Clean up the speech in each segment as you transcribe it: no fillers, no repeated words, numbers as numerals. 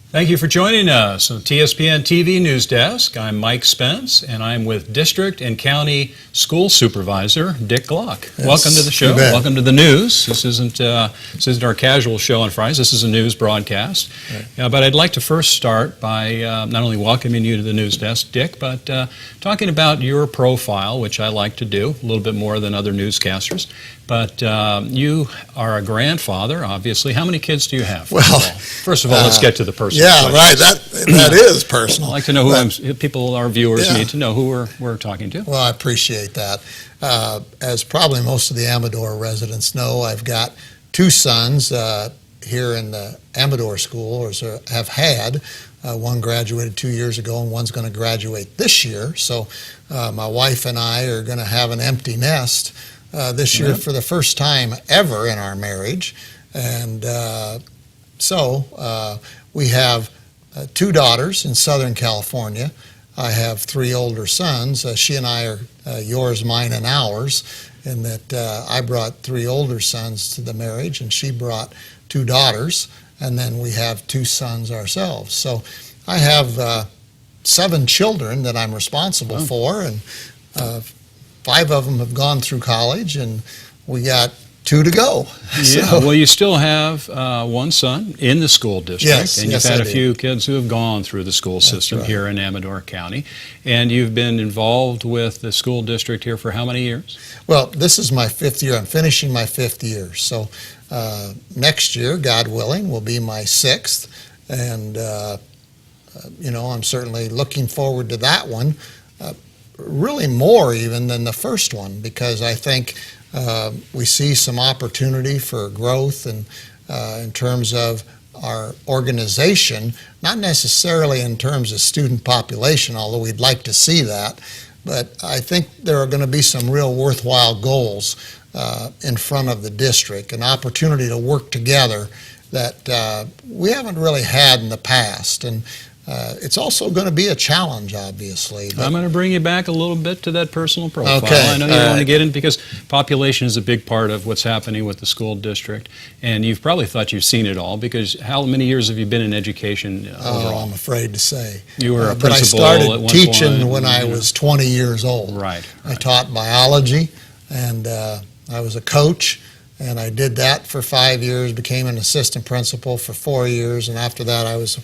Thank you for joining us on TSPN TV News Desk. I'm Mike Spence, and I'm with District and County School Supervisor Dick Glock. Yes, welcome to the show. Welcome to the news. This isn't our casual show on Fridays. This is a news broadcast. Right. But I'd like to first start by not only welcoming you to the news desk, Dick, but talking about your profile, which I like to do a little bit more than other newscasters. But you are a grandfather, obviously. How many kids do you have? First of all, let's get to the personal. Yeah, right. That is personal. I'd like to know who our viewers need to know who we're talking to. Well, I appreciate that. As probably most of the Amador residents know, I've got two sons here in the Amador school, or have had. One graduated 2 years ago, and one's going to graduate this year. So my wife and I are going to have an empty nest this year for the first time ever in our marriage. And so we have two daughters in Southern California. I have three older sons. She and I are yours, mine, and ours, in that I brought three older sons to the marriage, and she brought two daughters, and then we have two sons ourselves. So I have 7 children that I'm responsible for, and 5 of them have gone through college, and we got 2 to go. Yeah, so, well, you still have one son in the school district, and you've had a few kids who have gone through the school system here in Amador County, and you've been involved with the school district here for how many years? Well, this is my 5th year. I'm finishing my 5th year, so next year, God willing, will be my 6th, and I'm certainly looking forward to that one, really more even than the first one, because I think we see some opportunity for growth and in terms of our organization, not necessarily in terms of student population, although we'd like to see that, but I think there are going to be some real worthwhile goals in front of the district, an opportunity to work together that we haven't really had in the past. And it's also going to be a challenge, obviously. I'm going to bring you back a little bit to that personal profile. Okay. I know you want to get in, because population is a big part of what's happening with the school district, and you've probably thought you've seen it all, because how many years have you been in education overall? I'm afraid to say. You were a but principal I at started one teaching point, when I was 20 years old. Right. I taught biology, and I was a coach, and I did that for 5 years, became an assistant principal for 4 years, and after that I was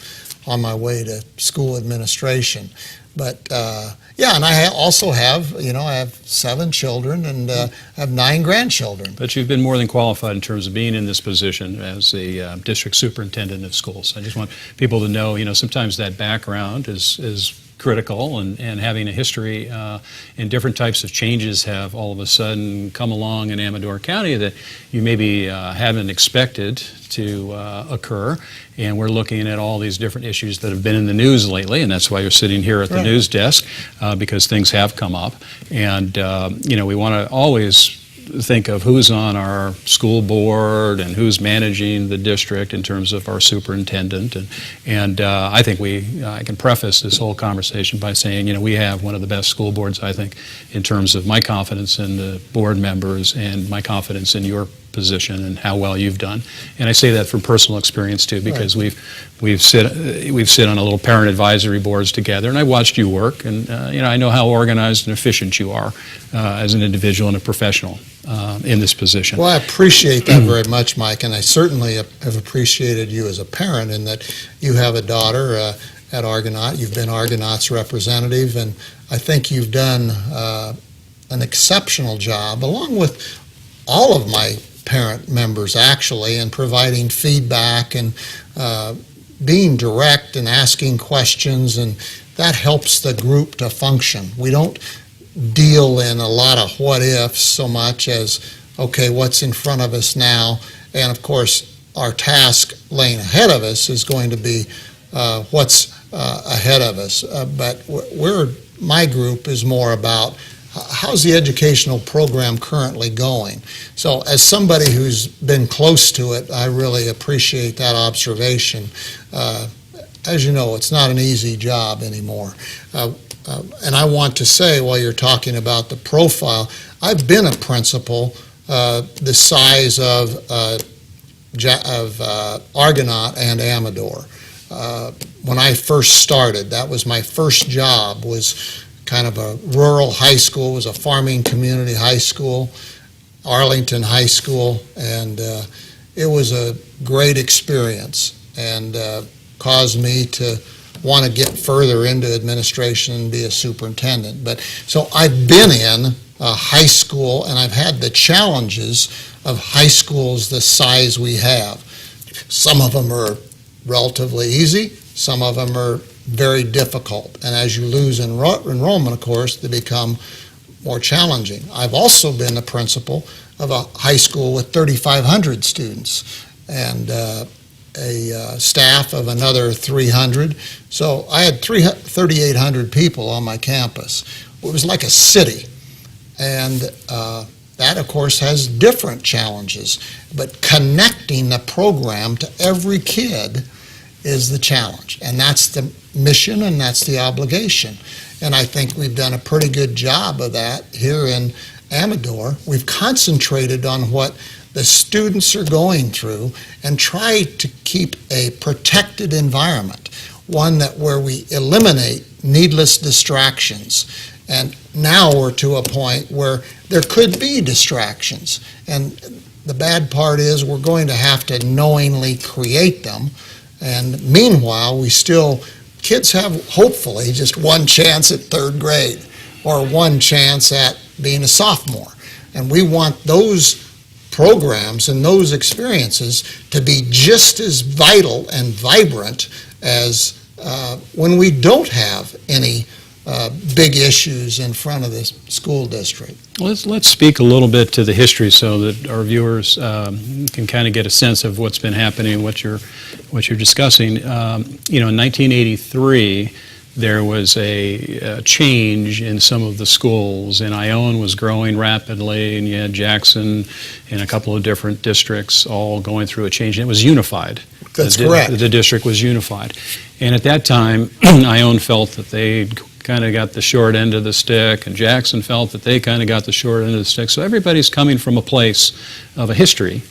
on my way to school administration. But and I also have, I have 7 children, and I have 9 grandchildren. But you've been more than qualified in terms of being in this position as the district superintendent of schools. I just want people to know, sometimes that background is critical, and having a history in different types of changes have all of a sudden come along in Amador County that you maybe haven't expected to occur. And we're looking at all these different issues that have been in the news lately, and that's why you're sitting here at the news desk, because things have come up. And we want to always think of who's on our school board and who's managing the district in terms of our superintendent, and I think I can preface this whole conversation by saying, we have one of the best school boards, I think, in terms of my confidence in the board members and my confidence in your position and how well you've done. And I say that from personal experience too, because we've sit on a little parent advisory boards together, and I watched you work, and I know how organized and efficient you are as an individual and a professional in this position. Well, I appreciate that very much, Mike, and I certainly have appreciated you as a parent, in that you have a daughter at Argonaut. You've been Argonaut's representative, and I think you've done an exceptional job, along with all of my parent members, actually, in providing feedback and being direct and asking questions, and that helps the group to function. We don't deal in a lot of what ifs so much as, okay, what's in front of us now, and of course our task laying ahead of us is going to be what's ahead of us, but my group is more about how's the educational program currently going. So as somebody who's been close to it, I really appreciate that observation. As you know, it's not an easy job anymore. And I want to say, while you're talking about the profile, I've been a principal the size of Argonaut and Amador. when I first started. That was my first job, was kind of a rural high school. It was a farming community high school, Arlington High School, and it was a great experience, and caused me to want to get further into administration and be a superintendent. But so I've been in high school, and I've had the challenges of high schools the size we have. Some of them are relatively easy, some of them are very difficult, and as you lose enrollment, of course, they become more challenging. I've also been the principal of a high school with 3,500 students and a staff of another 300. So I had 3,800 people on my campus. It was like a city. And that, of course, has different challenges. But connecting the program to every kid is the challenge. And that's the mission and that's the obligation. And I think we've done a pretty good job of that here in Amador. We've concentrated on what the students are going through and try to keep a protected environment, one that where we eliminate needless distractions. And now we're to a point where there could be distractions. And the bad part is we're going to have to knowingly create them. And meanwhile, kids have hopefully just one chance at third grade or one chance at being a sophomore. And we want those programs and those experiences to be just as vital and vibrant as when we don't have any big issues in front of the school district. Let's speak a little bit to the history so that our viewers can kind of get a sense of what's been happening, what you're discussing. In 1983, there was a change in some of the schools, and Ione was growing rapidly, and you had Jackson and a couple of different districts all going through a change, and it was unified. That's correct. The district was unified. And at that time, Ione felt that they kind of got the short end of the stick, and Jackson felt that they kind of got the short end of the stick. So everybody's coming from a place of a history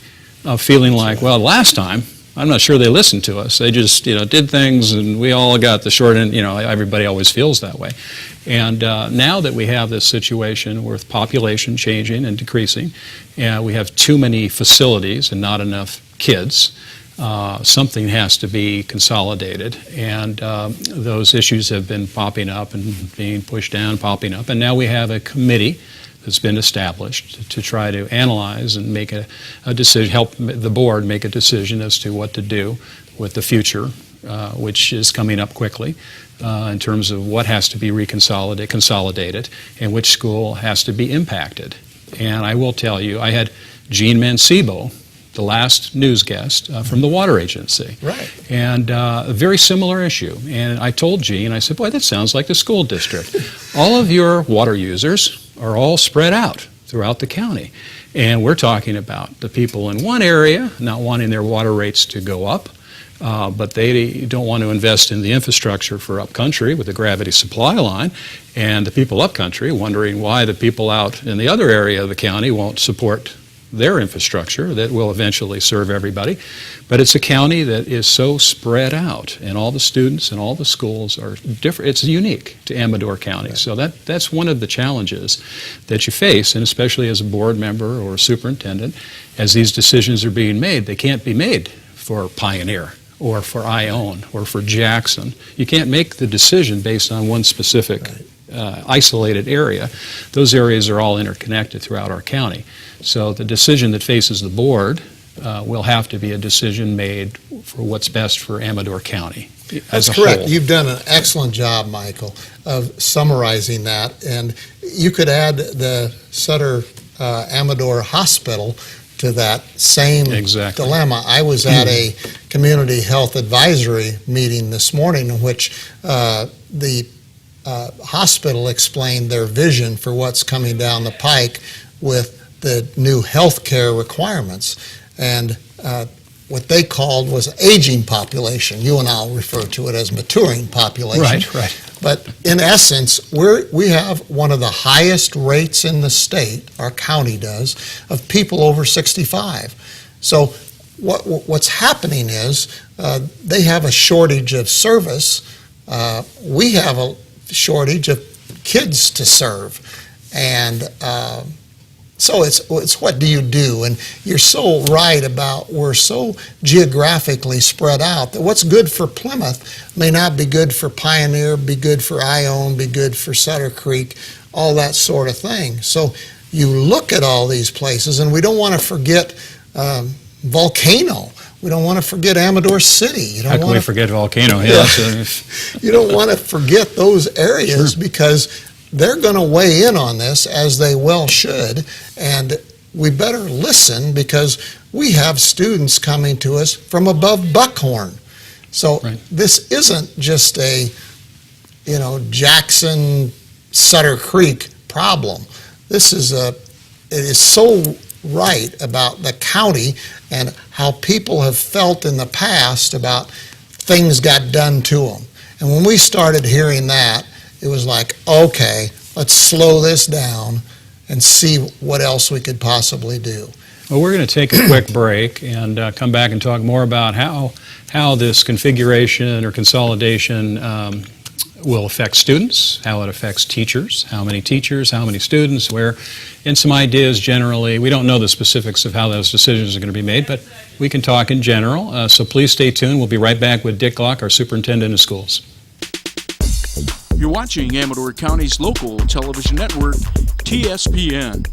of feeling like, well, last time, I'm not sure they listened to us. They just, did things, and we all got the short end. Everybody always feels that way. And now that we have this situation with population changing and decreasing, and we have too many facilities and not enough kids, something has to be consolidated. And those issues have been popping up and being pushed down, popping up. And now we have a committee that's been established to try to analyze and make a decision, help the board make a decision as to what to do with the future, which is coming up quickly, in terms of what has to be consolidated, and which school has to be impacted. And I will tell you, I had Gene Mancebo, the last news guest from the water agency. Right. And a very similar issue. And I told Gene, I said, boy, that sounds like the school district. All of your water users are all spread out throughout the county. And we're talking about the people in one area not wanting their water rates to go up, but they don't want to invest in the infrastructure for upcountry with the gravity supply line, and the people upcountry wondering why the people out in the other area of the county won't support their infrastructure that will eventually serve everybody. But it's a county that is so spread out, and all the students and all the schools are different. It's unique to Amador County. Right. So that's one of the challenges that you face, and especially as a board member or a superintendent, as these decisions are being made, they can't be made for Pioneer or for Ione or for Jackson. You can't make the decision based on one specific isolated area. Those areas are all interconnected throughout our county. So the decision that faces the board will have to be a decision made for what's best for Amador County as a correct. whole. You've done an excellent job, Michael, of summarizing that. And you could add the Sutter Amador Hospital to that same dilemma. I was at a community health advisory meeting this morning in which the hospital explained their vision for what's coming down the pike with the new health care requirements, and what they called was aging population. You and I'll refer to it as maturing population. Right. But in essence, we have one of the highest rates in the state, our county does, of people over 65. So what's happening is they have a shortage of service. We have a shortage of kids to serve, and so it's what do you do? And you're so right about we're so geographically spread out that what's good for Plymouth may not be good for Pioneer, be good for Ione, be good for Sutter Creek, all that sort of thing. So you look at all these places, and we don't want to forget Volcano. We don't want to forget Amador City. You don't How can we forget Volcano? Yeah. You don't want to forget those areas because they're going to weigh in on this, as they well should, and we better listen because we have students coming to us from above Buckhorn. So this isn't just a, Jackson, Sutter Creek problem. This is it is so right about the county and how people have felt in the past about things got done to them. And when we started hearing that, it was like, okay, let's slow this down and see what else we could possibly do. Well, we're going to take a quick break and come back and talk more about how this configuration or consolidation will affect students, how it affects teachers, how many students, where, and some ideas generally. We don't know the specifics of how those decisions are going to be made, but we can talk in general. So please stay tuned. We'll be right back with Dick Glock, our Superintendent of Schools. You're watching Amador County's local television network, TSPN.